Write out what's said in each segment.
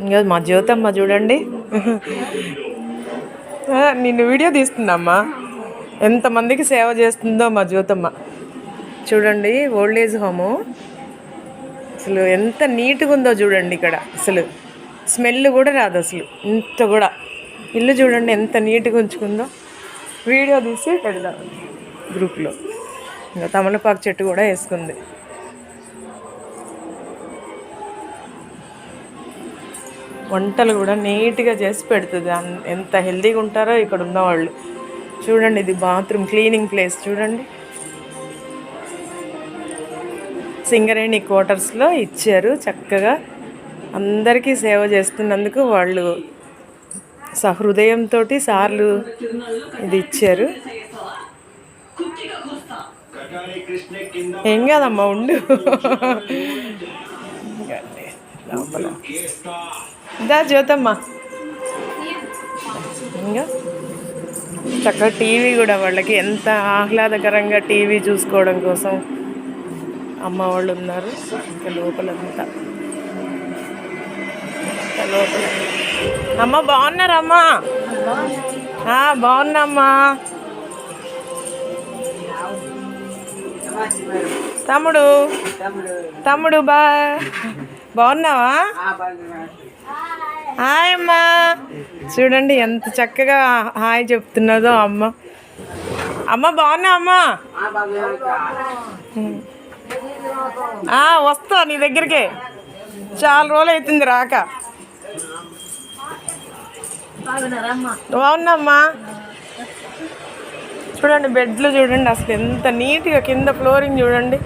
ఇంకా మా జ్యోతమ్మ చూడండి, నిన్ను వీడియో తీస్తుందమ్మా, ఎంతమందికి సేవ చేస్తుందో మా జ్యోతమ్మ. చూడండి ఓల్డ్ ఏజ్ హోము అసలు ఎంత నీట్గా ఉందో చూడండి. ఇక్కడ అసలు స్మెల్ కూడా రాదు అసలు, ఇంత కూడా. ఇల్లు చూడండి ఎంత నీట్గా ఉంచుకుందో. వీడియో తీసి పెడదాం గ్రూప్లో. ఇంకా తమలపాకు చెట్టు కూడా వేసుకుంది. వంటలు కూడా నీట్గా చేసి పెడుతుంది. ఎంత హెల్తీగా ఉంటారో ఇక్కడ ఉన్నవాళ్ళు. చూడండి ఇది బాత్రూమ్ క్లీనింగ్ ప్లేస్ చూడండి. సింగరేణి క్వార్టర్స్లో ఇచ్చారు. చక్కగా అందరికీ సేవ చేస్తున్నందుకు వాళ్ళు సహృదయంతో సార్లు ఇది ఇచ్చారు. ఏం కాదమ్మా ఉండు. లోపల దా జ్యోతమ్మ. ఇంకా చక్కగా టీవీ కూడా వాళ్ళకి ఎంత ఆహ్లాదకరంగా టీవీ చూసుకోవడం కోసం అమ్మ వాళ్ళు ఉన్నారు. ఇంకా లోపలంతా లోపల. అమ్మ బాగున్నారమ్మా? బాగున్నామ్మా. తమ్ముడు తమ్ముడు బాగున్నావా? హాయ్ అమ్మా. చూడండి ఎంత చక్కగా హాయ్ చెప్తున్నదో అమ్మ. అమ్మ బాగున్నా అమ్మా? వస్తా నీ దగ్గరికి, చాలా రోజులు అవుతుంది రాక. బాగున్నామ్మా. చూడండి బెడ్లు చూడండి అసలు ఎంత నీట్గా, కింద ఫ్లోరింగ్ చూడండి,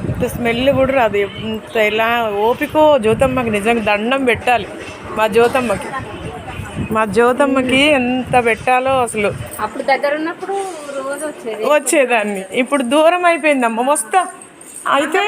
ఇంత స్మెల్ కూడా రాదు. ఇంత ఇలా ఓపికో జ్యోతమ్మకి నిజంగా దండం పెట్టాలి. మా జ్యోతమ్మకి ఎంత పెట్టాలో అసలు. అప్పుడు దగ్గర ఉన్నప్పుడు రోజు వచ్చేదాన్ని, ఇప్పుడు దూరం అయిపోయిందమ్మ. వస్తా అయితే.